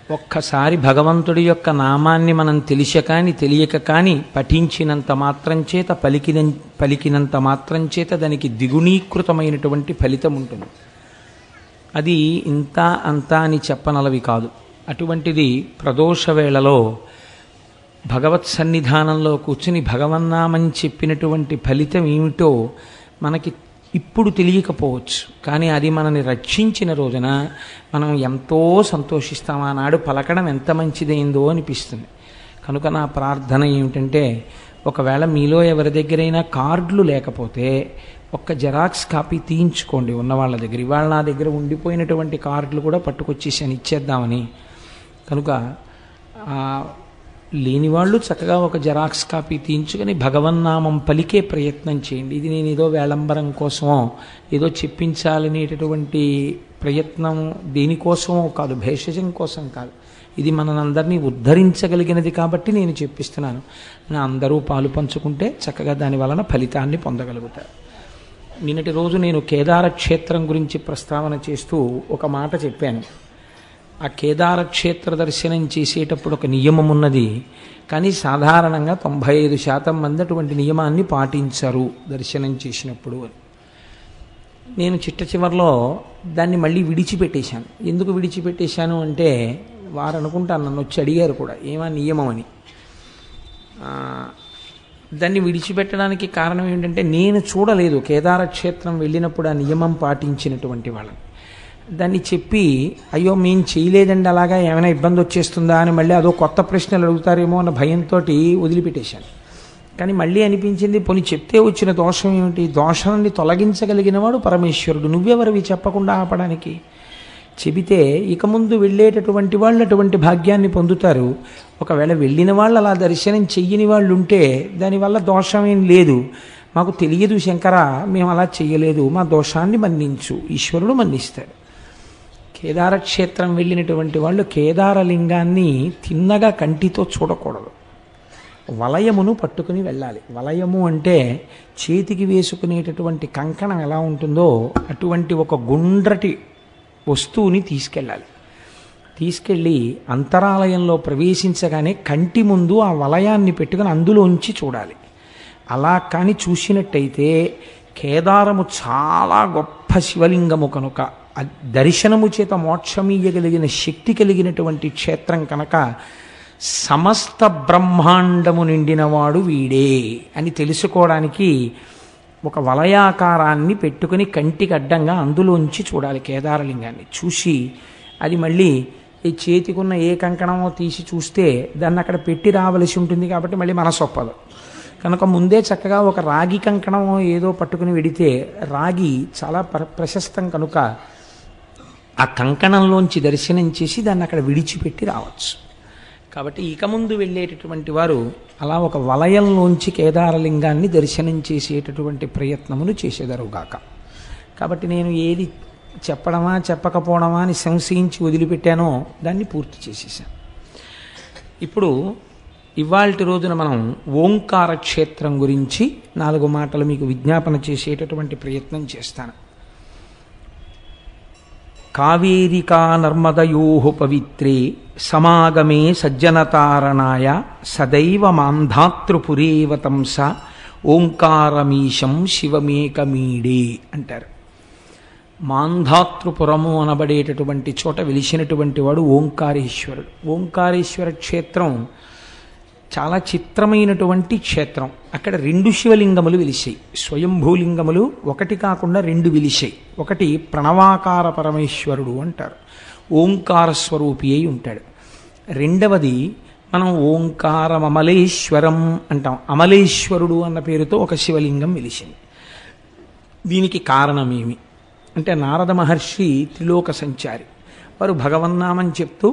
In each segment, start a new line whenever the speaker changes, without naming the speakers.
ఒక్కసారి భగవంతుడి యొక్క నామాన్ని మనం తెలిస కాని తెలియక కాని పఠించినంత మాత్రం చేత పలికినంత మాత్రం చేత దానికి ద్విగుణీకృతమైనటువంటి ఫలితం ఉంటుంది. అది ఇంత అంత అని చెప్పనలవి కాదు. అటువంటిది ప్రదోష వేళలో భగవత్ సన్నిధానంలో కూర్చుని భగవన్నామని చెప్పినటువంటి ఫలితం ఏమిటో మనకి ఇప్పుడు తెలియకపోవచ్చు. కానీ అది మనని రక్షించిన రోజున మనం ఎంతో సంతోషిస్తాం. ఆనాడు పలకడం ఎంత మంచిదైందో అనిపిస్తుంది. కనుక నా ప్రార్థన ఏమిటంటే, ఒకవేళ మీలో ఎవరి దగ్గరైనా కార్డులు లేకపోతే ఒక్క జెరాక్స్ కాపీ తీయించుకోండి ఉన్న వాళ్ళ దగ్గర. ఇవాళ నా దగ్గర ఉండిపోయినటువంటి కార్డులు కూడా పట్టుకొచ్చేసాను ఇచ్చేద్దామని. కనుక లేనివాళ్ళు చక్కగా ఒక జెరాక్స్ కాపీ తీయించుకొని భగవన్నామం పలికే ప్రయత్నం చేయండి. ఇది నేను ఏదో వేళంబరం కోసమో ఏదో చెప్పించాలనేటటువంటి ప్రయత్నం దేనికోసమో కాదు, భేషజం కోసం కాదు. ఇది మనందరినీ ఉద్ధరించగలిగినది కాబట్టి నేను చెప్పిస్తున్నాను. నా అందరూ పాలు పంచుకుంటే చక్కగా దాని వలన ఫలితాన్ని పొందగలుగుతారు. నిన్నటి రోజు నేను కేదార క్షేత్రం గురించి ప్రస్తావన చేస్తూ ఒక మాట చెప్పాను. ఆ కేదార క్షేత్ర దర్శనం చేసేటప్పుడు ఒక నియమం ఉన్నది. కానీ సాధారణంగా 95% మంది అటువంటి నియమాన్ని పాటించరు దర్శనం చేసినప్పుడు అని. నేను చిట్ట చివరిలో దాన్ని మళ్ళీ విడిచిపెట్టేశాను. ఎందుకు విడిచిపెట్టేశాను అంటే, వారు అనుకుంటాను నన్ను వచ్చి అడిగారు కూడా ఏమా నియమం అని. దాన్ని విడిచిపెట్టడానికి కారణం ఏంటంటే, నేను చూడలేదు కేదార క్షేత్రం వెళ్ళినప్పుడు ఆ నియమం పాటించినటువంటి వాళ్ళని. దాన్ని చెప్పి అయ్యో మేము చేయలేదండి అలాగా ఏమైనా ఇబ్బంది వచ్చేస్తుందా అని మళ్ళీ అదో కొత్త ప్రశ్నలు అడుగుతారేమో అన్న భయంతో వదిలిపెట్టేశాను. కానీ మళ్ళీ అనిపించింది, పోనీ చెప్తే వచ్చిన దోషం ఏమిటి? దోషాన్ని తొలగించగలిగినవాడు పరమేశ్వరుడు. నువ్వెవరివి చెప్పకుండా ఆపడానికి? చెబితే ఇక ముందు వెళ్ళేటటువంటి వాళ్ళు అటువంటి భాగ్యాన్ని పొందుతారు. ఒకవేళ వెళ్ళిన వాళ్ళు అలా దర్శనం చెయ్యని వాళ్ళు ఉంటే దానివల్ల దోషమేం లేదు. మాకు తెలియదు శంకర, మేము అలా చెయ్యలేదు, మా దోషాన్ని మన్నించు, ఈశ్వరుడు మన్నిస్తాడు. కేదార క్షేత్రం వెళ్ళినటువంటి వాళ్ళు కేదారలింగాన్ని తిన్నగా కంటితో చూడకూడదు, వలయమును పట్టుకుని వెళ్ళాలి. వలయము అంటే చేతికి వేసుకునేటటువంటి కంకణం ఎలా ఉంటుందో అటువంటి ఒక గుండ్రటి వస్తువుని తీసుకెళ్ళాలి. తీసుకెళ్ళి అంతరాలయంలో ప్రవేశించగానే కంటి ముందు ఆ వలయాన్ని పెట్టుకుని అందులోంచి చూడాలి. అలా కానీ చూసినట్టయితే కేదారము చాలా గొప్ప శివలింగము కనుక, దర్శనము చేత మోక్షమీయగలిగిన శక్తి కలిగినటువంటి క్షేత్రం కనుక సమస్త బ్రహ్మాండము నిండినవాడు వీడే అని తెలుసుకోవడానికి ఒక వలయాకారాన్ని పెట్టుకుని కంటికి అడ్డంగా అందులోంచి చూడాలి కేదారలింగాన్ని. చూసి అది మళ్ళీ ఈ చేతికున్న ఏ కంకణమో తీసి చూస్తే దాన్ని అక్కడ పెట్టి రావలసి ఉంటుంది కాబట్టి మళ్ళీ మనసు ఒప్పదు. కనుక ముందే చక్కగా ఒక రాగి కంకణం ఏదో పట్టుకుని వెడితే, రాగి చాలా ప్రశస్తం కనుక ఆ కంకణంలోంచి దర్శనం చేసి దాన్ని అక్కడ విడిచిపెట్టి రావచ్చు. కాబట్టి ఇక ముందు వెళ్ళేటటువంటి వారు అలా ఒక వలయంలోంచి కేదారలింగాన్ని దర్శనం చేసేటటువంటి ప్రయత్నములు చేసేదరుగాక. కాబట్టి నేను ఏది చెప్పడమా చెప్పకపోవడమా అని సంశయించి వదిలిపెట్టానో దాన్ని పూర్తి చేసేసాను. ఇప్పుడు ఇవాల్టి రోజున మనం ఓంకార క్షేత్రం గురించి 4 మాటలు మీకు విజ్ఞాపన చేసేటటువంటి ప్రయత్నం చేస్తాను. కావేరికా నర్మదయోః పవిత్రే సమాగమే సజ్జనతారణాయ సదైవ మాంధాతృపురేవ తంస ఓంకారమీశం శివమేకమీడే అంటారు. మాంధాతృపురము అనబడేటటువంటి చోట వెలిసినటువంటి వాడు ఓంకారేశ్వరుడు. ఓంకారేశ్వర క్షేత్రం చాలా చిత్రమైనటువంటి క్షేత్రం. అక్కడ 2 శివలింగములు వెలిసాయి, స్వయంభూలింగములు. ఒకటి కాకుండా 2 వెలిసాయి. ఒకటి ప్రణవాకార పరమేశ్వరుడు అంటారు, ఓంకార స్వరూపి అయి ఉంటాడు. రెండవది మనం ఓంకారమమలేశ్వరం అంటాం. అమలేశ్వరుడు అన్న పేరుతో ఒక శివలింగం వెలిసింది. దీనికి కారణమేమి అంటే, నారద మహర్షి త్రిలోక సంచారి. వారు భగవన్నామని చెప్తూ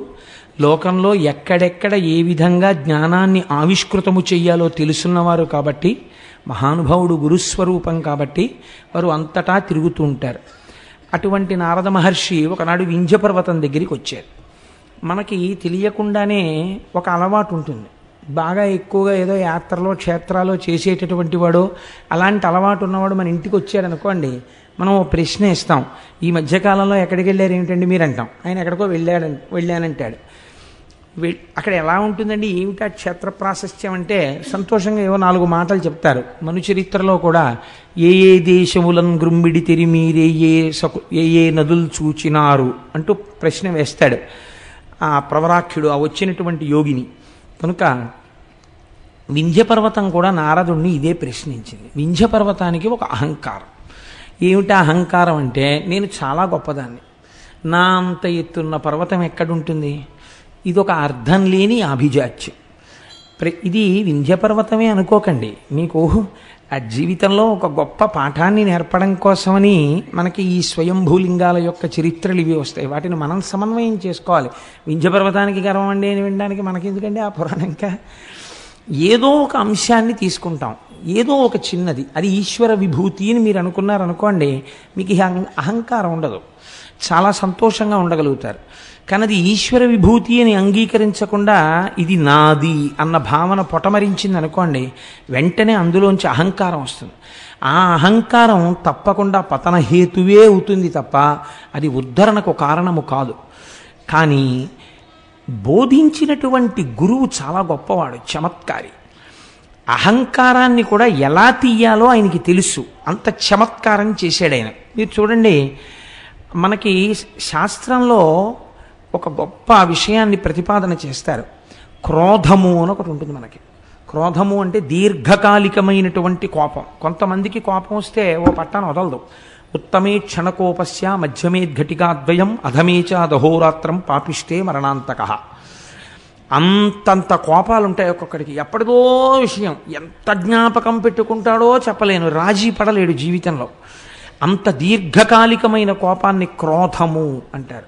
లోకంలో ఎక్కడెక్కడ ఏ విధంగా జ్ఞానాన్ని ఆవిష్కృతము చెయ్యాలో తెలుసున్నవారు కాబట్టి, మహానుభావుడు గురుస్వరూపం కాబట్టి వారు అంతటా తిరుగుతూ ఉంటారు. అటువంటి నారద మహర్షి ఒకనాడు వింధ్యపర్వతం దగ్గరికి వచ్చారు. మనకి తెలియకుండానే ఒక అలవాటు ఉంటుంది. బాగా ఎక్కువగా ఏదో యాత్రలో క్షేత్రాల్లో చేసేటటువంటి వాడు, అలాంటి అలవాటు ఉన్నవాడు మన ఇంటికి వచ్చాడు అనుకోండి, మనం ఓ ప్రశ్న ఇస్తాం, ఈ మధ్యకాలంలో ఎక్కడికి వెళ్ళారు ఏమిటండి మీరు అంటాం. ఆయన ఎక్కడికో వెళ్ళానంటాడు. అక్కడ ఎలా ఉంటుందండి, ఏమిటా క్షేత్ర ప్రాశస్త్యం అంటే సంతోషంగా ఏవో 4 మాటలు చెప్తారు. మను చరిత్రలో కూడా ఏ ఏ దేశములను గ్రుమ్మిడి తెరిమీరే ఏ నదులు చూచినారు అంటూ ప్రశ్న వేస్తాడు ఆ ప్రవరాఖ్యుడు, ఆ వచ్చినటువంటి యోగిని. కనుక వింధ్యపర్వతం కూడా నారదుణ్ణి ఇదే ప్రశ్నించింది. వింధ్యపర్వతానికి ఒక అహంకారం. ఏమిటా అహంకారం అంటే, నేను చాలా గొప్పదాన్ని, నా అంత ఎత్తున్న పర్వతం ఎక్కడుంటుంది, ఇది ఒక అర్థం లేని అభిజాత్యం. ఇది వింధ్యపర్వతమే అనుకోకండి, మీకు ఆ జీవితంలో ఒక గొప్ప పాఠాన్ని నేర్పడం కోసమని మనకి ఈ స్వయంభూలింగాల యొక్క చరిత్రలు ఇవి వస్తాయి. వాటిని మనం సమన్వయం చేసుకోవాలి. వింధ్యపర్వతానికి గర్వం అండి అని వినడానికి మనకెందుకండి ఆ పురాణంగా. ఏదో ఒక అంశాన్ని తీసుకుంటాం, ఏదో ఒక చిన్నది, అది ఈశ్వర విభూతి అని మీరు అనుకున్నారనుకోండి, మీకు అహంకారం ఉండదు, చాలా సంతోషంగా ఉండగలుగుతారు. కానీ అది ఈశ్వర విభూతి అని అంగీకరించకుండా ఇది నాది అన్న భావన పొటమరించింది అనుకోండి, వెంటనే అందులోంచి అహంకారం వస్తుంది. ఆ అహంకారం తప్పకుండా పతనహేతువే అవుతుంది తప్ప అది ఉద్ధరణకు కారణము కాదు. కానీ బోధించినటువంటి గురువు చాలా గొప్పవాడు, చమత్కారి. అహంకారాన్ని కూడా ఎలా తీయాలో ఆయనకి తెలుసు, అంత చమత్కారం చేశాడు ఆయన. మీరు చూడండి, మనకి శాస్త్రంలో ఒక గొప్ప విషయాన్ని ప్రతిపాదన చేస్తారు. క్రోధము అని ఒకటి ఉంటుంది మనకి. క్రోధము అంటే దీర్ఘకాలికమైనటువంటి కోపం. కొంతమందికి కోపం వస్తే ఓ పట్టాన వదలదు. ఉత్తమే క్షణకోపస్య మధ్యమేద్ఘటికాద్వయం అధమేచ దహోరాత్రం పాపిష్టే మరణాంతక. అంతంత కోపాలు ఉంటాయి ఒక్కొక్కడికి. ఎప్పటిదో విషయం ఎంత జ్ఞాపకం పెట్టుకుంటాడో చెప్పలేను, రాజీ పడలేడు జీవితంలో. అంత దీర్ఘకాలికమైన కోపాన్ని క్రోధము అంటారు.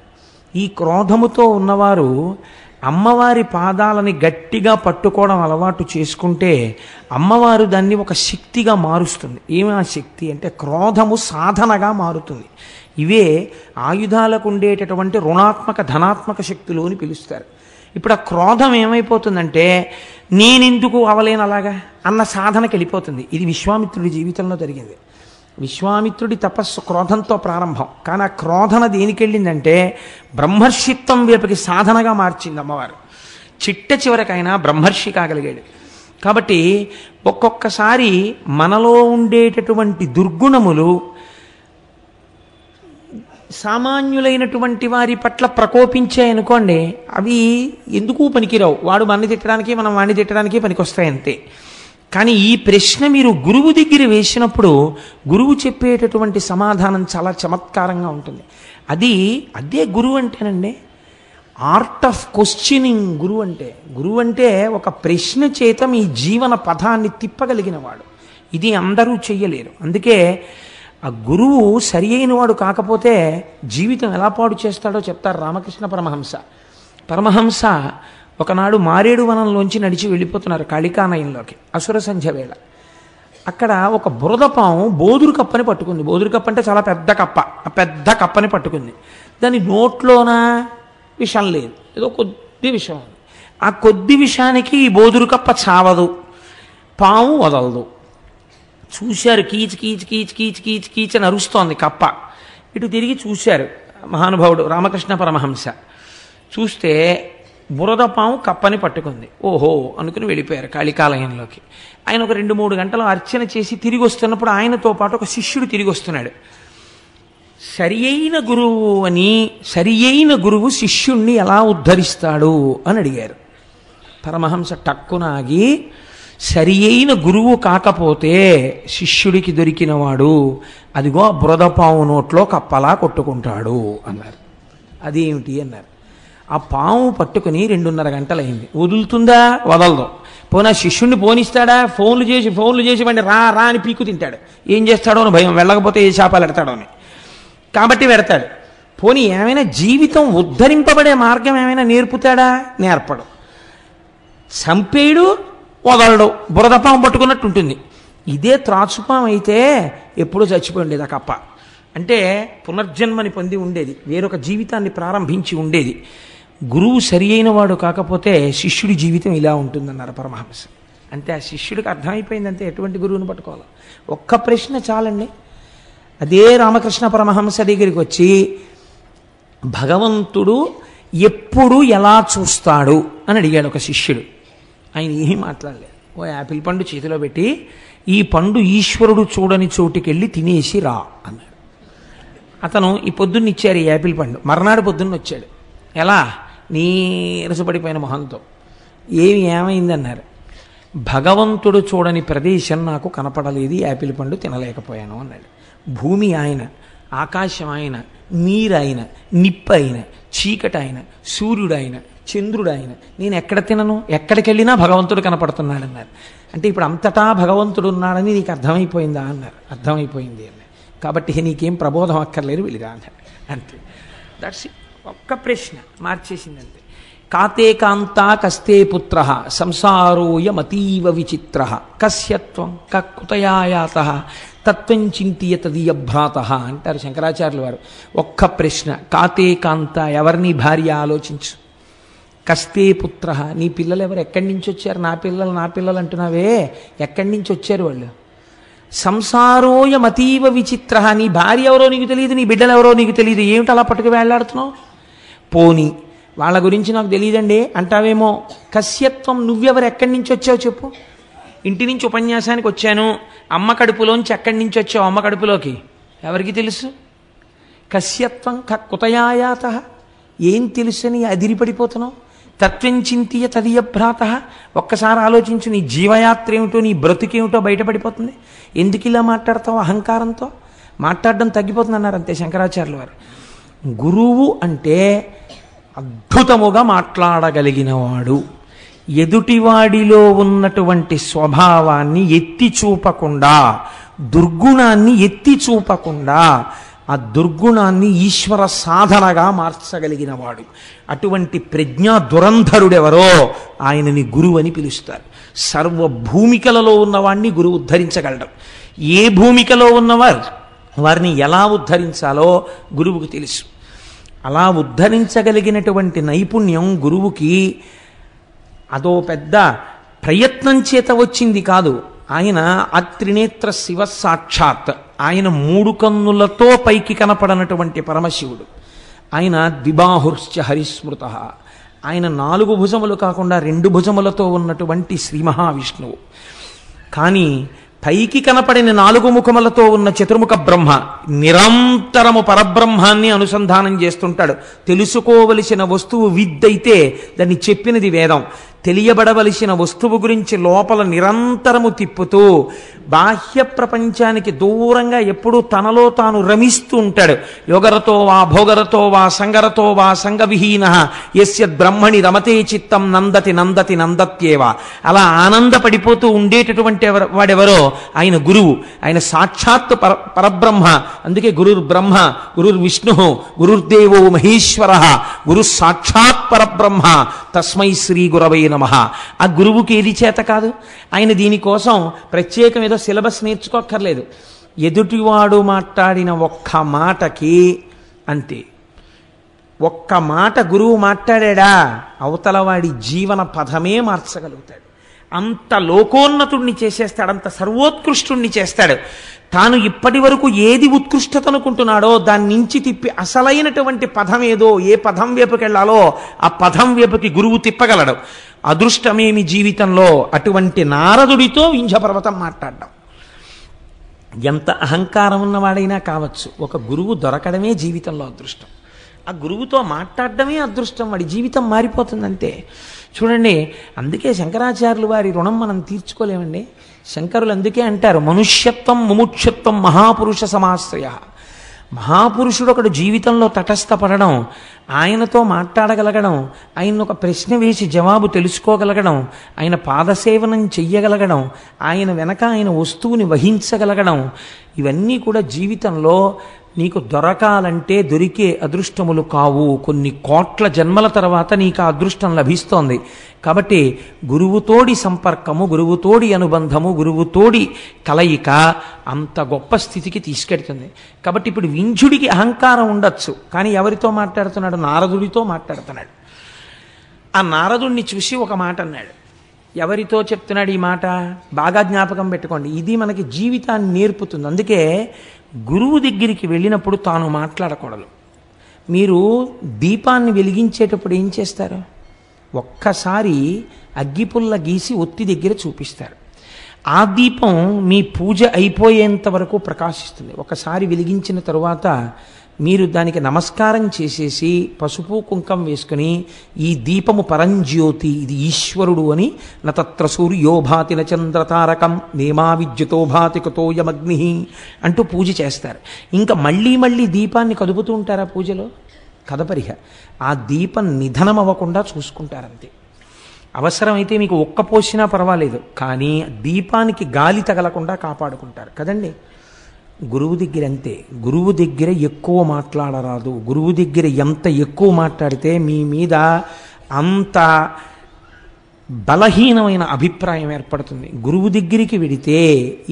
ఈ క్రోధముతో ఉన్నవారు అమ్మవారి పాదాలని గట్టిగా పట్టుకోవడం అలవాటు చేసుకుంటే అమ్మవారు దాన్ని ఒక శక్తిగా మారుస్తుంది. ఏమి ఆ శక్తి అంటే, క్రోధము సాధనగా మారుతుంది. ఇవే ఆయుధాలకు ఉండేటటువంటి రుణాత్మక ధనాత్మక శక్తులు అని పిలుస్తారు. ఇప్పుడు ఆ క్రోధం ఏమైపోతుందంటే, నేనెందుకు అవలేను అలాగా అన్న సాధనకి వెళ్ళిపోతుంది. ఇది విశ్వామిత్రుడి జీవితంలో జరిగింది. విశ్వామిత్రుడి తపస్సు క్రోధంతో ప్రారంభం, కానీ ఆ క్రోధన దేనికి వెళ్ళిందంటే బ్రహ్మర్షిత్వం వైపుకి సాధనగా మార్చింది అమ్మవారు. చిట్ట చివరికైనా బ్రహ్మర్షి కాగలిగాడు. కాబట్టి ఒక్కొక్కసారి మనలో ఉండేటటువంటి దుర్గుణములు సామాన్యులైనటువంటి వారి పట్ల ప్రకోపించాయనుకోండి, అవి ఎందుకు పనికిరావు. వాడు మనని తిట్టడానికి, మనం వాడిని తిట్టడానికి పనికొస్తాయి అంతే. కానీ ఈ ప్రశ్న మీరు గురువు దగ్గర వేసినప్పుడు గురువు చెప్పేటటువంటి సమాధానం చాలా చమత్కారంగా ఉంటుంది. అదే గురువు అంటేనండి, ఆర్ట్ ఆఫ్ క్వశ్చనింగ్ గురువు అంటే ఒక ప్రశ్న చేత మీ జీవన పథాన్ని తిప్పగలిగిన వాడు. ఇది అందరూ చెయ్యలేరు. అందుకే ఆ గురువు సరి అయిన వాడు కాకపోతే జీవితం ఎలా పాడు చేస్తాడో చెప్తారు రామకృష్ణ పరమహంస. ఒకనాడు మారేడు వనంలోంచి నడిచి వెళ్ళిపోతున్నారు కాళికానయంలోకి, అసుర సంధ్య వేళ. అక్కడ ఒక బురదపాము బోదురు కప్పని పట్టుకుంది. బోదురు కప్ప అంటే చాలా పెద్ద కప్ప. ఆ పెద్ద కప్పని పట్టుకుంది. దాని నోట్లోన విషం లేదు, ఏదో కొద్ది విషం ఉంది. ఆ కొద్ది విషానికి ఈ బోదురు కప్ప చావదు, పాము వదలదు. చూశారు, కీచ్ కీచ్ కీచ్ కీచ్ కీచ్ కీచ్ అని అరుస్తోంది కప్ప. ఇటు తిరిగి చూశారు మహానుభావుడు రామకృష్ణ పరమహంస. చూస్తే బురదపాము కప్పని పట్టుకుంది. ఓహో అనుకుని వెళ్ళిపోయారు కాళికాలయంలోకి. ఆయన ఒక 2-3 గంటలు అర్చన చేసి తిరిగి వస్తున్నప్పుడు ఆయనతో పాటు ఒక శిష్యుడు తిరిగి వస్తున్నాడు. సరి అయిన గురువు శిష్యుణ్ణి ఎలా ఉద్ధరిస్తాడు అని అడిగారు. పరమహంస టక్కునాగి, సరి అయిన గురువు కాకపోతే శిష్యుడికి దొరికినవాడు అదిగో బురదపాము నోట్లో కప్పలా కొట్టుకుంటాడు అన్నారు. అదేమిటి అన్నారు. ఆ పాము పట్టుకుని 2:30 గంటలైంది. వదులుతుందా? వదలదు. పోనా శిష్యుణ్ణి పోనిస్తాడా? ఫోన్లు చేసి వాడిని రా రా అని పీకు తింటాడు. ఏం చేస్తాడో అని భయం, వెళ్ళకపోతే ఏ శాపాలు ఎడతాడో అని. కాబట్టి వెడతాడు. పోనీ ఏమైనా జీవితం ఉద్ధరింపబడే మార్గం ఏమైనా నేర్పుతాడా? నేర్పడు. చంపేడు, వదలడు, బురదపాము పట్టుకున్నట్టు ఉంటుంది. ఇదే త్రాచుపాము అయితే ఎప్పుడూ చచ్చిపోయిండేది ఆ కప్ప. అంటే పునర్జన్మని పొంది ఉండేది, వేరొక జీవితాన్ని ప్రారంభించి ఉండేది. గురువు సరి అయిన వాడు కాకపోతే శిష్యుడి జీవితం ఇలా ఉంటుందన్నారు పరమహంస. అంతే, ఆ శిష్యుడికి అర్థమైపోయిందంటే ఎటువంటి గురువుని పట్టుకోవాలి. ఒక్క ప్రశ్న చాలండి. అదే రామకృష్ణ పరమహంస దగ్గరికి వచ్చి, భగవంతుడు ఎప్పుడు ఎలా చూస్తాడు అని అడిగాడు ఒక శిష్యుడు. ఆయన ఏమీ మాట్లాడలేదు. ఓ యాపిల్ పండు చేతిలో పెట్టి, ఈ పండు ఈశ్వరుడు చూడని చోటుకెళ్ళి తినేసి రా అన్నాడు. అతను ఈ పొద్దున్న ఇచ్చారు ఈ యాపిల్ పండు. మర్నాడు పొద్దున్న వచ్చాడు. ఎలా? నీరసపడిపోయిన మొహంతో. ఏమైందన్నారు. భగవంతుడు చూడని ప్రదేశం నాకు కనపడలేదు, యాపిల్ పండు తినలేకపోయాను అన్నాడు. భూమి ఆయన, ఆకాశం ఆయన, నీరు ఆయన, నిప్పు ఆయన, చీకటి ఆయన, సూర్యుడు ఆయన, చంద్రుడు ఆయన, నేను ఎక్కడ తినను? ఎక్కడికి వెళ్ళినా భగవంతుడు కనపడుతున్నాడు అన్నారు. అంటే ఇప్పుడు అంతటా భగవంతుడు ఉన్నాడని నీకు అర్థమైపోయిందా అన్నారు. అర్థమైపోయింది అన్నారు. కాబట్టి నీకేం ప్రబోధం అక్కర్లేదు, వెళ్ళిరా అన్నారు. అంతే. దట్స్ ఒక్క ప్రశ్న మార్చేసిందంతే. కాతే కాంతా కస్తే పుత్ర సంసారోయమతీవ విచిత్ర కస్యత్వం కుతయాయాత తత్వం చింతియ తదీయభ్రాత అంటారు శంకరాచార్యులు వారు. ఒక్క ప్రశ్న. కాతే కాంత, ఎవరిని భార్య ఆలోచించు. కస్తే పుత్ర, నీ పిల్లలు ఎవరు? ఎక్కడి నుంచి వచ్చారు? నా పిల్లలు అంటున్నావే, ఎక్కడి నుంచి వచ్చారు వాళ్ళు? సంసారోయమతీవ విచిత్ర, నీ భార్య ఎవరో నీకు తెలియదు, నీ బిడ్డలు ఎవరో నీకు తెలియదు, ఏమిటి అలా పట్టుకు వేళ్లాడుతున్నావు? పోనీ వాళ్ళ గురించి నాకు తెలియదండి అంటావేమో. కస్యత్వం, నువ్వెవరు? ఎక్కడి నుంచి వచ్చావు చెప్పు. ఇంటి నుంచి ఉపన్యాసానికి వచ్చాను, అమ్మ కడుపులోంచి ఎక్కడి నుంచి వచ్చావు అమ్మ కడుపులోకి? ఎవరికి తెలుసు? కస్యత్వం కుతయాయాత, ఏం తెలుసని అదిరిపడిపోతున్నావు? తత్వం చింతియ తదీయభ్రాత, ఒక్కసారి ఆలోచించు. నీ జీవయాత్ర ఏమిటో, నీ బ్రతుకేమిటో బయటపడిపోతుంది. ఎందుకు ఇలా మాట్లాడతావు? అహంకారంతో మాట్లాడడం తగ్గిపోతుంది అన్నారు. అంతే శంకరాచార్యుల వారు. గురువు అంటే అద్భుతముగా మాట్లాడగలిగినవాడు. ఎదుటివాడిలో ఉన్నటువంటి స్వభావాన్ని ఎత్తి చూపకుండా, దుర్గుణాన్ని ఎత్తి చూపకుండా, ఆ దుర్గుణాన్ని ఈశ్వర సాధనగా మార్చగలిగినవాడు. అటువంటి ప్రజ్ఞా దురంధరుడెవరో ఆయనని గురువు అని పిలుస్తారు. సర్వ భూమికలలో ఉన్నవాడిని గురువు ఉద్ధరించగలడు. ఏ భూమికలో ఉన్నవారు వారిని ఎలా ఉద్ధరించాలో గురువుకు తెలుసు. అలా ఉద్ధరించగలిగినటువంటి నైపుణ్యం గురువుకి అదో పెద్ద ప్రయత్నం చేత వచ్చింది కాదు. ఆయన అత్రినేత్ర శివ సాక్షాత్, ఆయన 3 కన్నులతో పైకి కనపడనటువంటి పరమశివుడు. ఆయన ద్విబాహుశ్చ హరిస్మృత, ఆయన 4 భుజములు కాకుండా 2 భుజములతో ఉన్నటువంటి శ్రీ మహావిష్ణువు. కానీ పైకి కనపడిన 4 ముఖములతో ఉన్న చతుర్ముఖ బ్రహ్మ నిరంతరము పరబ్రహ్మాన్ని అనుసంధానం చేస్తుంటాడు. తెలుసుకోవలసిన వస్తువు విద్దైతే దాన్ని చెప్పినది వేదం. తెలియబడవలసిన వస్తువు గురించి లోపల నిరంతరము తిప్పుతూ బాహ్య ప్రపంచానికి దూరంగా ఎప్పుడూ తనలో తాను రమిస్తూ ఉంటాడు. యోగరతో వా భోగరతో వా సంగరతో వా సంగవిహీన యస్య బ్రహ్మణి రమతే చిత్తం నందతి నందతి నందత్యేవ. అలా ఆనందపడిపోతూ ఉండేటటువంటి వాడెవరో ఆయన గురువు. ఆయన సాక్షాత్ పరబ్రహ్మ. అందుకే గురుర్ బ్రహ్మ, గురుర్ విష్ణు, గురుర్దేవో మహేశ్వర, గురు సాక్షాత్ పరబ్రహ్మ తస్మై శ్రీ గురవై నమః. ఆ గురువుకి ఏది చేత కాదు. ఆయన దీనికోసం ప్రత్యేకం ఏదో సిలబస్ నేర్చుకోక్కర్లేదు. ఎదుటివాడు మాట్లాడిన ఒక్క మాటకి అంతే. ఒక్క మాట గురువు మాట్లాడా అవతలవాడి జీవన పథమే మార్చగలుగుతాడు. అంత లోకోన్నతుణ్ణి చేసేస్తాడు, అంత సర్వోత్కృష్టుణ్ణి చేస్తాడు. తాను ఇప్పటి వరకు ఏది ఉత్కృష్టత అనుకుంటున్నాడో దాని నుంచి తిప్పి అసలైనటువంటి పదం ఏదో, ఏ పదం వైపుకి వెళ్ళాలో ఆ పదం వైపుకి గురువు తిప్పగలడు. అదృష్టమేమి జీవితంలో అటువంటి నారదుడితో వింధ్యపర్వతం మాట్లాడడం. ఎంత అహంకారం ఉన్నవాడైనా కావచ్చు, ఒక గురువు దొరకడమే జీవితంలో అదృష్టం. ఆ గురువుతో మాట్లాడడమే అదృష్టం. వాడి జీవితం మారిపోతుంది అంతే. చూడండి, అందుకే శంకరాచార్యులు వారి రుణం మనం తీర్చుకోలేమండి. శంకరులు అందుకే అంటారు, మనుష్యత్వం ముముక్షత్వం మహాపురుష సమాశ్రయ. మహాపురుషుడు ఒకడు జీవితంలో తటస్థపడడం, ఆయనతో మాట్లాడగలగడం, ఆయన ఒక ప్రశ్న వేసి జవాబు తెలుసుకోగలగడం, ఆయన పాదసేవనం చెయ్యగలగడం, ఆయన వెనక ఆయన వస్తువుని వహించగలగడం, ఇవన్నీ కూడా జీవితంలో నీకు దొరకాలంటే దొరికే అదృష్టములు కావు. కొన్ని కోట్ల జన్మల తర్వాత నీకు ఆ అదృష్టం లభిస్తోంది. కాబట్టి గురువుతోడి సంపర్కము, గురువుతోడి అనుబంధము, గురువుతోడి కలయిక అంత గొప్ప స్థితికి తీసుకెడుతుంది. కాబట్టి ఇప్పుడు వింధ్యుడికి అహంకారం ఉండొచ్చు, కానీ ఎవరితో మాట్లాడుతున్నాడు? నారదుడితో మాట్లాడుతున్నాడు. ఆ నారదుడిని చూసి ఒక మాట అన్నాడు. ఎవరితో చెప్తున్నాడు ఈ మాట? బాగా జ్ఞాపకం పెట్టుకోండి. ఇది మనకి జీవితాన్ని నేర్పుతుంది. అందుకే గురువు దగ్గరికి వెళ్ళినప్పుడు తాను మాట్లాడకూడదు. మీరు దీపాన్ని వెలిగించేటప్పుడు ఏం చేస్తారు? ఒక్కసారి అగ్గిపుల్ల గీసి ఒత్తి దగ్గర చూపిస్తారు. ఆ దీపం మీ పూజ అయిపోయేంత వరకు ప్రకాశిస్తుంది. ఒకసారి వెలిగించిన తరువాత మీరు దానికి నమస్కారం చేసేసి పసుపు కుంకం వేసుకుని ఈ దీపము పరంజ్యోతి, ఇది ఈశ్వరుడు అని, నతత్ర సూర్యోభాతి నచంద్రతారకం నేమా విద్యుతో భాతి కుతోయమగ్ని అంటూ పూజ చేస్తారు. ఇంకా మళ్ళీ మళ్ళీ దీపాన్ని కదుపుతూ ఉంటారా పూజలో? కదపరిహ. ఆ దీపం నిధనం అవ్వకుండా చూసుకుంటారంతే. అవసరమైతే మీకు ఒక్క పోసినా పర్వాలేదు, కానీ దీపానికి గాలి తగలకుండా కాపాడుకుంటారు కదండి. గురువు దగ్గర అంతే. గురువు దగ్గర ఎక్కువ మాట్లాడరాదు. గురువు దగ్గర ఎంత ఎక్కువ మాట్లాడితే మీ మీద అంత బలహీనమైన అభిప్రాయం ఏర్పడుతుంది. గురువు దగ్గరికి వెడితే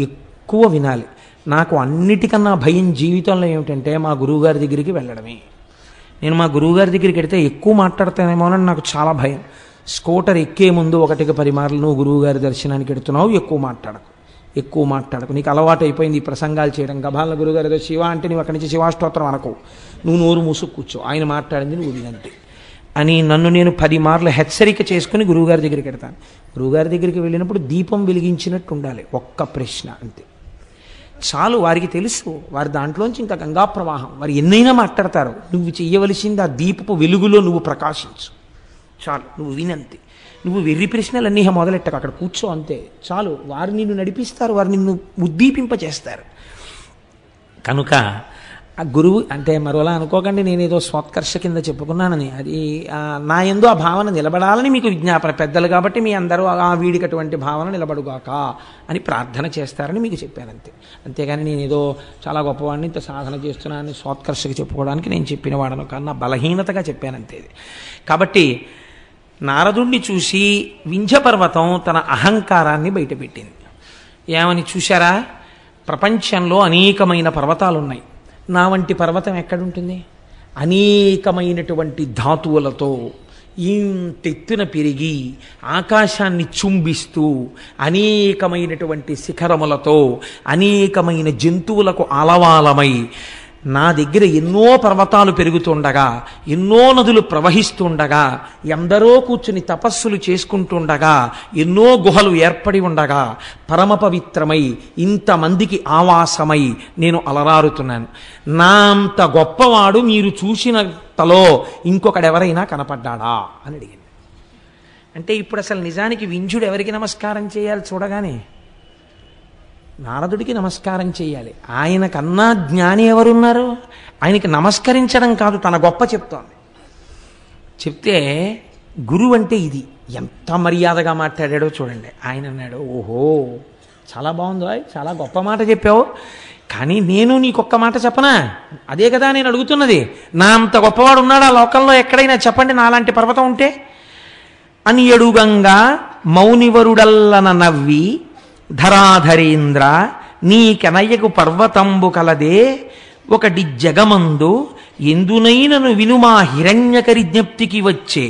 ఎక్కువ వినాలి. నాకు అన్నిటికన్నా భయం జీవితంలో ఏమిటంటే మా గురువుగారి దగ్గరికి వెళ్ళడమే. నేను మా గురువుగారి దగ్గరికి వెడితే ఎక్కువ మాట్లాడతానేమోనని నాకు చాలా భయం. స్కూటర్ ఎక్కే ముందు 1-10 మార్లు నువ్వు గురువుగారి దర్శనానికి వెడుతున్నావు, ఎక్కువ మాట్లాడకు, నీకు అలవాటు అయిపోయింది ఈ ప్రసంగాలు చేయడం. గభాల గురుగారు ఏదో శివ అంటే నువ్వు అక్కడి నుంచి శివాష్టోత్రం అనకు, నువ్వు నోరు మూసుకు కూర్చో, ఆయన మాట్లాడింది నువ్వు వినంతే అని నన్ను నేను 10 మార్లు హెచ్చరిక చేసుకుని గురువుగారి దగ్గరికి వెడతాను. గురువుగారి దగ్గరికి వెళ్ళినప్పుడు దీపం వెలిగించినట్టు ఉండాలి. ఒక్క ప్రశ్న అంతే చాలు. వారికి తెలుసు, వారి దాంట్లోంచి ఇంకా గంగా ప్రవాహం, వారు ఎన్నైనా మాట్లాడతారు. నువ్వు చెయ్యవలసింది ఆ దీపపు వెలుగులో నువ్వు ప్రకాశించు చాలు. నువ్వు వినంతే. నువ్వు వెర్రి ప్రశ్నలన్నీ మొదలెట్టకు, అక్కడ కూర్చో అంతే చాలు. వారు నిన్ను నడిపిస్తారు, వారు నిన్ను ఉద్దీపింపచేస్తారు. కనుక ఆ గురువు అంటే మరోలా అనుకోకండి, నేనేదో స్వోత్కర్ష కింద చెప్పుకున్నానని. అది నా యందు ఆ భావన నిలబడాలని మీకు విజ్ఞాపన. పెద్దలు కాబట్టి మీ అందరూ ఆ వీడికి అటువంటి భావన నిలబడుగాక అని ప్రార్థన చేస్తారని మీకు చెప్పానంతే. అంతేగాని నేనేదో చాలా గొప్పవాడిని, ఇంత సాధన చేస్తున్నానని స్వోత్కర్షకి చెప్పుకోవడానికి నేను చెప్పిన వాడను కన్నా బలహీనతగా చెప్పానంతే. కాబట్టి నారదుణ్ణి చూసి వింధ్యపర్వతం తన అహంకారాన్ని బయటపెట్టింది. ఏమని చూశారా? ప్రపంచంలో అనేకమైన పర్వతాలు ఉన్నాయి, నా వంటి పర్వతం ఎక్కడుంటుంది? అనేకమైనటువంటి ధాతువులతో ఇంతెత్తున పెరిగి ఆకాశాన్ని చుంబిస్తూ అనేకమైనటువంటి శిఖరములతో అనేకమైన జంతువులకు ఆలవాలమై నా దగ్గర ఎన్నో పర్వతాలు పెరుగుతుండగా, ఎన్నో నదులు ప్రవహిస్తుండగా, ఎందరో కూర్చుని తపస్సులు చేసుకుంటుండగా, ఎన్నో గుహలు ఏర్పడి ఉండగా, పరమ పవిత్రమై ఇంతమందికి ఆవాసమై నేను అలరారుతున్నాను. నా అంత గొప్పవాడు మీరు చూసినంతలో ఇంకొకడెవరైనా కనపడ్డాడా అని అడిగింది. అంటే ఇప్పుడు అసలు నిజానికి వింధ్యుడు ఎవరికి నమస్కారం చేయాలి? చూడగానే నారదుడికి నమస్కారం చేయాలి. ఆయన కన్నా జ్ఞాని ఎవరున్నారు? ఆయనకి నమస్కరించడం కాదు, తన గొప్ప చెప్తోంది. చెప్తే గురువు అంటే ఇది ఎంత మర్యాదగా మాట్లాడాడో చూడండి. ఆయన అన్నాడు, ఓహో చాలా బాగుందో, చాలా గొప్ప మాట చెప్పావు, కానీ నేను నీకొక్క మాట చెప్పనా? అదే కదా నేను అడుగుతున్నది. నా అంత గొప్పవాడు ఉన్నాడా లోకంలో ఎక్కడైనా? చెప్పండి నాలాంటి పర్వతం ఉంటే అని అడుగంగా మౌనివరుడల్లన నవ్వి, ధరాధరేంద్ర నీకెనయ్యకు పర్వతంబు కలదే ఒకటి జగమందు ఎందునైనను వినుమా హిరణ్యకరి జ్ఞప్తికి వచ్చే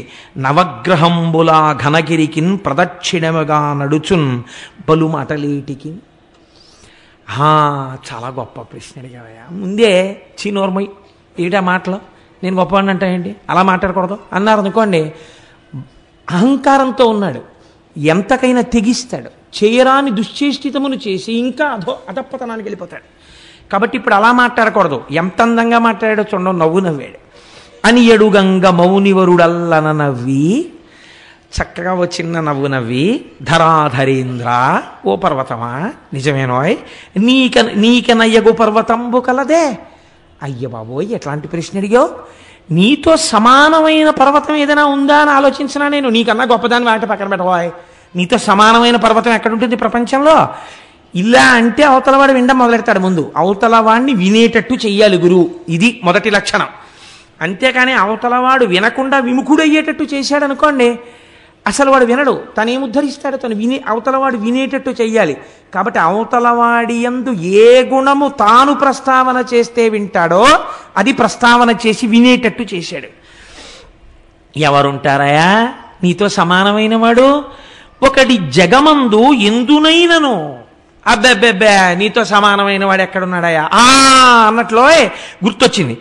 నవగ్రహంబులా ఘనగిరికిన్ ప్రదక్షిణముగా నడుచున్ బలుమటలేటికి. చాలా గొప్ప ప్రశ్న అడిగావయ్యా. ముందే చీనోర్మై ఏటా మాటలు, నేను గొప్పవాడిని అంటాయండి, అలా మాట్లాడకూడదు అన్నారు అనుకోండి. అహంకారంతో ఉన్నాడు, ఎంతకైనా తెగిస్తాడు, చేయరాని దుశ్చేష్టితమును చేసి ఇంకా అధపతనానికి వెళ్ళిపోతాడు. కాబట్టి ఇప్పుడు అలా మాట్లాడకూడదు. ఎంత అందంగా మాట్లాడాడో చూడండి, నవ్వు నవ్వాడు. అని ఎడుగంగ మౌనివరుడల్లన నవ్వి, చక్కగా ఓ చిన్న నవ్వు నవ్వి, ధరాధరేంద్ర ఓ పర్వతమా నిజమేనోయ్ నీకెనయ్యగు పర్వతంబు కలదే. అయ్య బాబోయ్ ఎట్లాంటి ప్రశ్న అడిగావు? నీతో సమానమైన పర్వతం ఏదైనా ఉందా అని ఆలోచించినా నేను. నీకన్నా గొప్పదాన్ని వాటి పక్కన పెట్టబోయ్. నీతో సమానమైన పర్వతం ఎక్కడుంటుంది ప్రపంచంలో? ఇలా అంటే అవతలవాడు వినడం మొదలెడతాడు. ముందు అవతలవాడిని వినేటట్టు చెయ్యాలి గురువు, ఇది మొదటి లక్షణం. అంతేకాని అవతలవాడు వినకుండా విముఖుడయ్యేటట్టు చేశాడు అనుకోండి, అసలు వాడు వినడు, తనేం ఉద్ధరిస్తాడు? తను అవతలవాడు వినేటట్టు చెయ్యాలి. కాబట్టి అవతలవాడి యందు ఏ గుణము తాను ప్రస్తావన చేస్తే వింటాడో అది ప్రస్తావన చేసి వినేటట్టు చేశాడు. ఎవరుంటారయా నీతో సమానమైన వాడు? ఒకటి జగమందు ఎందునైనను, అబ్బెబ్బెబ్బే నీతో సమానమైన వాడు ఎక్కడున్నాడయా అన్నట్లో గుర్తొచ్చింది.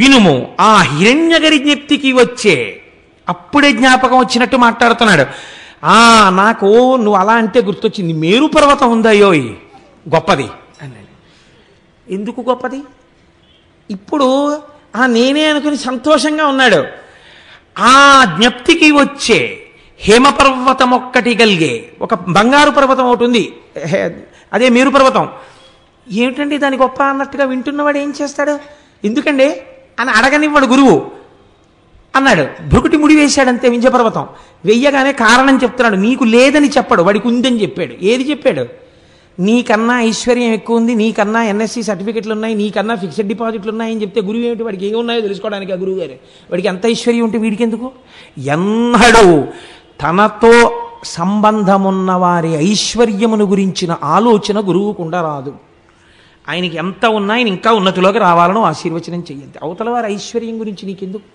వినుము, ఆ హిరణ్యగరి జ్ఞప్తికి వచ్చే అప్పుడే జ్ఞాపకం వచ్చినట్టు మాట్లాడుతున్నాడు. నాకు నువ్వు అలా అంటే గుర్తొచ్చింది, మేరు పర్వతం ఉందయ్యోయ్ గొప్పది అన్నాడు. ఎందుకు గొప్పది? ఇప్పుడు నేనే అనుకుని సంతోషంగా ఉన్నాడు. ఆ జ్ఞప్తికి వచ్చే హేమపర్వతం ఒక్కటి కలిగే ఒక బంగారు పర్వతం ఒకటి ఉంది, అదే మేరు పర్వతం. ఏమిటండి దాని గొప్ప అన్నట్టుగా వింటున్నవాడు ఏం చేస్తాడు? ఎందుకండి అని అడగనివ్వడు గురువు. అన్నాడు, భృకుటి ముడి వేశాడంతే వింధ్యపర్వతం. వెయ్యగానే కారణం చెప్తున్నాడు. నీకు లేదని చెప్పడు, వాడికి ఉందని చెప్పాడు. ఏది చెప్పాడు? నీకన్నా ఐశ్వర్యం ఎక్కువ ఉంది, నీకన్నా ఎన్ఎస్సి సర్టిఫికెట్లు ఉన్నాయి, నీకన్నా ఫిక్స్డ్ డిపాజిట్లు ఉన్నాయని చెప్తే గురువు ఏమిటి? వాడికి ఏమి ఉన్నాయో తెలుసుకోవడానికి ఆ గురువు గారు. వాడికి ఎంత ఐశ్వర్యం ఉంటే వీడికి ఎందుకు? ఎన్నడూ తనతో సంబంధమున్న వారి ఐశ్వర్యమును గురించిన ఆలోచన గురువుకుండా రాదు. ఆయనకి ఎంత ఉన్నా ఆయన ఇంకా ఉన్నతిలోకి రావాలను ఆశీర్వచనం చెయ్యండి. అవతల వారి ఐశ్వర్యం గురించి నీకెందుకు?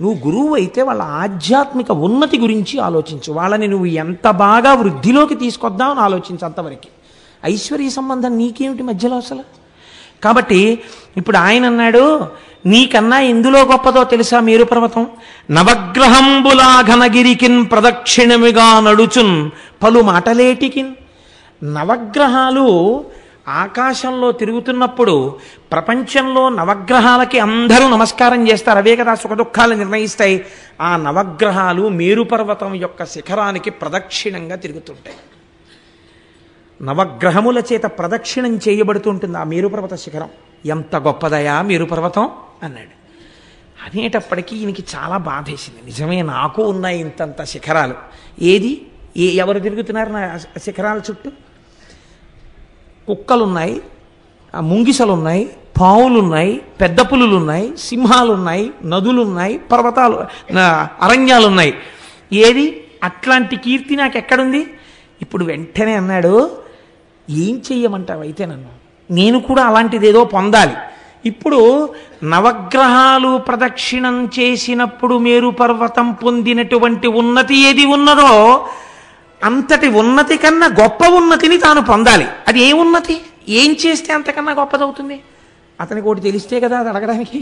నువ్వు గురువు అయితే వాళ్ళ ఆధ్యాత్మిక ఉన్నతి గురించి ఆలోచించు. వాళ్ళని నువ్వు ఎంత బాగా వృద్ధిలోకి తీసుకొద్దామని ఆలోచించు. అంతవరకు ఐశ్వర్య సంబంధం నీకేమిటి మధ్యలో అసలు? కాబట్టి ఇప్పుడు ఆయన అన్నాడు, నీకన్నా ఎందులో గొప్పదో తెలుసా మేరు పర్వతం? నవగ్రహంబులా ఘనగిరికిన్ ప్రదక్షిణమిగా నడుచున్ పలు మాటలేటికిన్. నవగ్రహాలు ఆకాశంలో తిరుగుతున్నప్పుడు ప్రపంచంలో నవగ్రహాలకి అందరూ నమస్కారం చేస్తారు. అవే కదా సుఖ దుఃఖాలు నిర్ణయిస్తాయి. ఆ నవగ్రహాలు మేరు పర్వతం యొక్క శిఖరానికి ప్రదక్షిణంగా తిరుగుతుంటాయి. నవగ్రహముల చేత ప్రదక్షిణం చేయబడుతుంటుంది ఆ మేరుపర్వత శిఖరం. ఎంత గొప్పదయా మేరుపర్వతం అన్నాడు. అనేటప్పటికీ ఈయనకి చాలా బాధేసింది. నిజమే, నాకు ఉన్నాయి ఇంతంత శిఖరాలు. ఏది ఎవరు తిరుగుతున్నారు నా శిఖరాల చుట్టూ? కుక్కలున్నాయి, ముంగిసలున్నాయి, పావులున్నాయి, పెద్ద పులులున్నాయి, సింహాలున్నాయి, నదులున్నాయి, పర్వతాలు అరణ్యాలున్నాయి. ఏది అట్లాంటి కీర్తి నాకు ఎక్కడుంది? ఇప్పుడు వెంటనే అన్నాడు, ఏం చెయ్యమంటావు అయితే నన్ను? నేను కూడా అలాంటిదేదో పొందాలి. ఇప్పుడు నవగ్రహాలు ప్రదక్షిణం చేసినప్పుడు మేరు పర్వతం పొందినటువంటి ఉన్నతి ఏది ఉన్నదో అంతటి ఉన్నతి కన్నా గొప్ప ఉన్నతిని తాను పొందాలి. అది ఏ ఉన్నతి? ఏం చేస్తే అంతకన్నా గొప్పదవుతుంది? అతనికి ఒకటి తెలిస్తే కదా అది అడగడానికి.